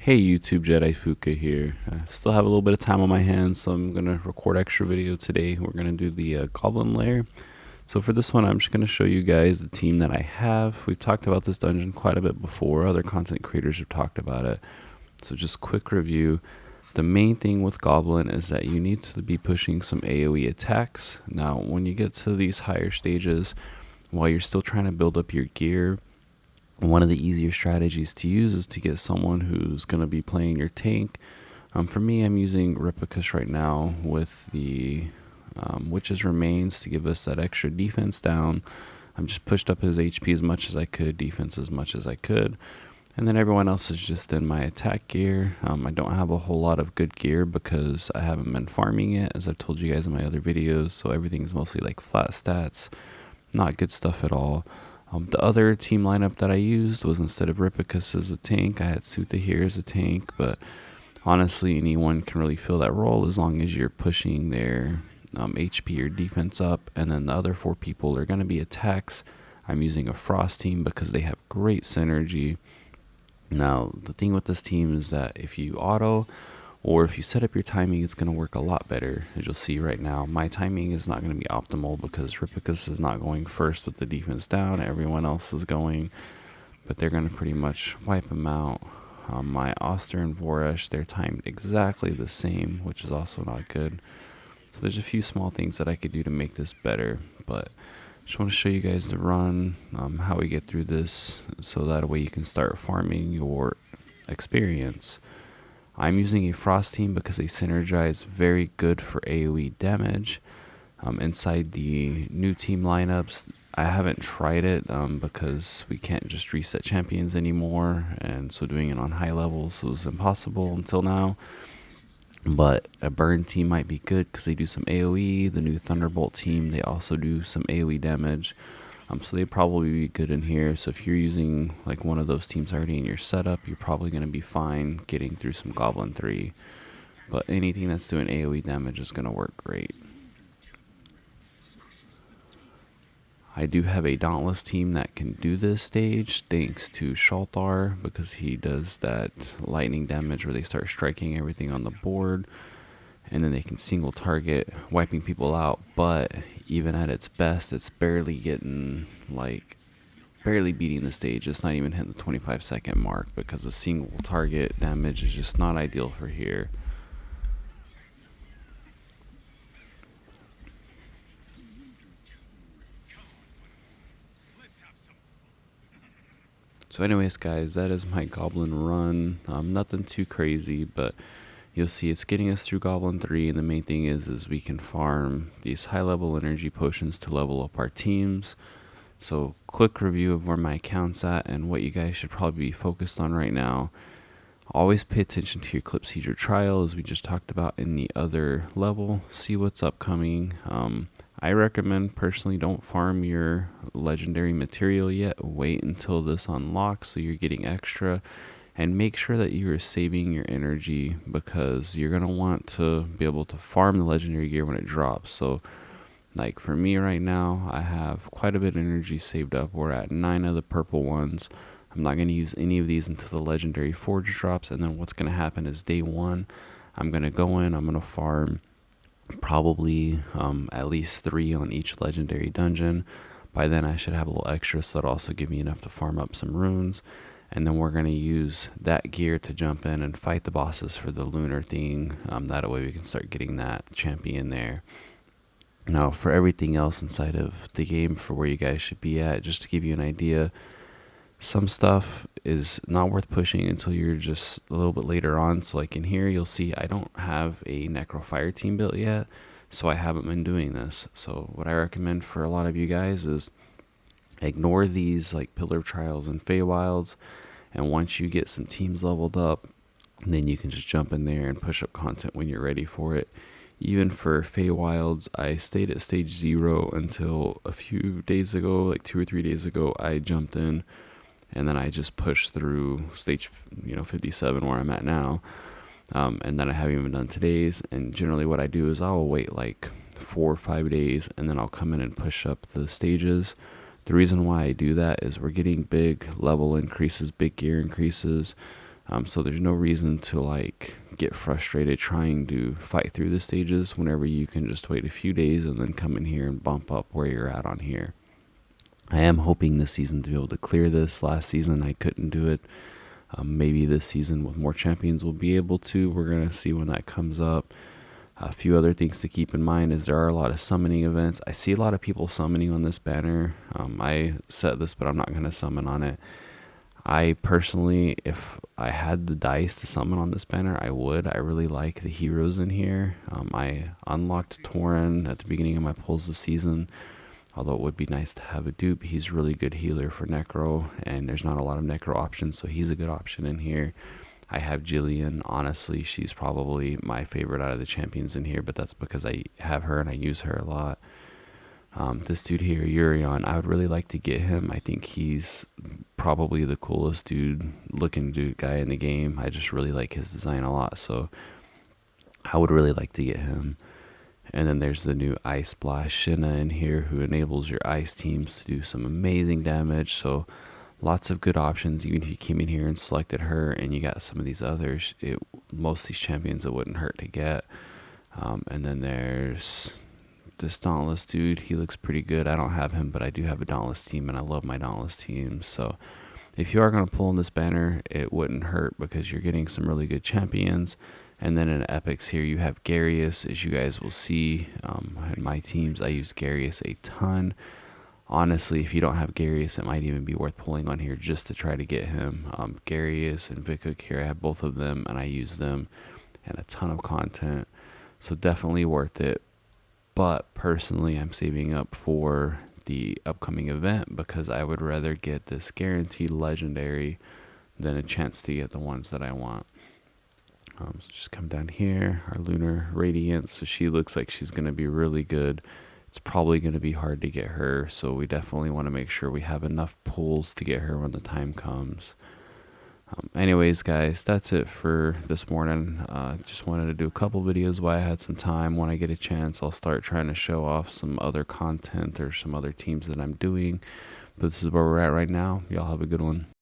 Hey YouTube, Jedi Fuka here. I still have a little bit of time on my hands, so I'm going to record extra video today. We're going to do the Goblin lair. So for this one, I'm just going to show you guys the team that I have. We've talked about this dungeon quite a bit before. Other content creators have talked about it. So just quick review. The main thing with Goblin is that you need to be pushing some AoE attacks. Now, when you get to these higher stages, while you're still trying to build up your gear, one of the easier strategies to use is to get someone who's going to be playing your tank. For me, I'm using Ripicus right now with the Witch's Remains to give us that extra defense down. I'm just pushed up his HP as much as I could, defense as much as I could. And then everyone else is just in my attack gear. I don't have a whole lot of good gear because I haven't been farming it, as I've told you guys in my other videos. So everything's mostly like flat stats, not good stuff at all. The other team lineup that I used was, instead of Ripicus as a tank, I had Sutha here as a tank, but honestly anyone can really fill that role as long as you're pushing their HP or defense up, and then the other 4 people are going to be attacks. I'm using a Frost team because they have great synergy. Now the thing with this team is that if you auto, or if you set up your timing, it's going to work a lot better. As you'll see right now, my timing is not going to be optimal because Ripicus is not going first with the defense down. Everyone else is going, but they're going to pretty much wipe him out. My Oster and Voresh, they're timed exactly the same, which is also not good. So there's a few small things that I could do to make this better, but just want to show you guys the run, how we get through this, so that way you can start farming your experience. I'm using a Frost team because they synergize very good for AoE damage. Inside the new team lineups, I haven't tried it because we can't just reset champions anymore, and so doing it on high levels was impossible until now. But a burn team might be good because they do some AoE. The new Thunderbolt team, they also do some AoE damage. So they'd probably be good in here. So if you're using like one of those teams already in your setup, you're probably going to be fine getting through some Goblin3. But anything that's doing AoE damage is going to work great. I do have a Dauntless team that can do this stage thanks to Shaltar, because he does that lightning damage where they start striking everything on the board, and then they can single target, wiping people out. But even at its best, it's barely getting, barely beating the stage. It's not even hitting the 25-second mark because the single target damage is just not ideal for here. So anyways, guys, that is my Goblin run. Nothing too crazy, but you'll see it's getting us through Goblin3, and the main thing is we can farm these high-level energy potions to level up our teams. So quick review of where my account's at and what you guys should probably be focused on right now. Always pay attention to your Clepsydra trial, as we just talked about in the other level. See what's upcoming. I recommend, personally, don't farm your legendary material yet. Wait until this unlocks so you're getting extra, and make sure that you are saving your energy, because you're going to want to be able to farm the legendary gear when it drops. So like for me right now, I have quite a bit of energy saved up. We're at 9 of the purple ones. I'm not going to use any of these until the legendary forge drops, and then what's going to happen is day 1, I'm going to go in, I'm going to farm probably at least 3 on each legendary dungeon. By then I should have a little extra, so that'll also give me enough to farm up some runes. And then we're going to use that gear to jump in and fight the bosses for the lunar thing. That way we can start getting that champion there. Now for everything else inside of the game, for where you guys should be at, just to give you an idea, some stuff is not worth pushing until you're just a little bit later on. So like in here, you'll see I don't have a Necrofire team built yet, so I haven't been doing this. So what I recommend for a lot of you guys is ignore these like Pillar of Trials and Feywilds, and once you get some teams leveled up, then you can just jump in there and push up content when you're ready for it. Even for Feywilds, I stayed at stage 0 until a few days ago, like 2 or 3 days ago. I jumped in, and then I just pushed through stage 57 where I'm at now, and then I haven't even done today's. And generally what I do is I'll wait like 4 or 5 days, and then I'll come in and push up the stages. The reason why I do that is we're getting big level increases, big gear increases. So there's no reason to like get frustrated trying to fight through the stages whenever you can just wait a few days and then come in here and bump up where you're at on here. I am hoping this season to be able to clear this. Last season I couldn't do it. Maybe this season with more champions we'll be able to. We're going to see when that comes up. A few other things to keep in mind is there are a lot of summoning events. I see a lot of people summoning on this banner. I set this, but I'm not going to summon on it. I personally, if I had the dice to summon on this banner, I would. I really like the heroes in here. I unlocked Tauren at the beginning of my pulls this season, although it would be nice to have a dupe. He's a really good healer for Necro, and there's not a lot of Necro options, so he's a good option in here. I have Jillian. Honestly, she's probably my favorite out of the champions in here, but that's because I have her and I use her a lot. This dude here, Urion, I would really like to get him. I think he's probably the coolest looking guy in the game. I just really like his design a lot, so I would really like to get him. And then there's the new Ice Blast Shinna in here, who enables your ice teams to do some amazing damage. So lots of good options. Even if you came in here and selected her and you got some of these others, most of these champions it wouldn't hurt to get. And then there's this Dauntless dude. He looks pretty good. I don't have him, but I do have a Dauntless team, and I love my Dauntless team. So if you are going to pull in this banner, it wouldn't hurt because you're getting some really good champions. And then in epics here, you have Garius. As you guys will see, in my teams, I use Garius a ton. Honestly, if you don't have Garius, it might even be worth pulling on here just to try to get him. Garius and Vikuk here, I have both of them, and I use them and a ton of content. So definitely worth it. But personally, I'm saving up for the upcoming event because I would rather get this guaranteed legendary than a chance to get the ones that I want. So just come down here, our Lunar Radiance. So she looks like she's going to be really good. It's probably going to be hard to get her, so we definitely want to make sure we have enough pulls to get her when the time comes. Anyways, guys, that's it for this morning. Just wanted to do a couple videos while I had some time. When I get a chance, I'll start trying to show off some other content or some other teams that I'm doing. But this is where we're at right now. Y'all have a good one.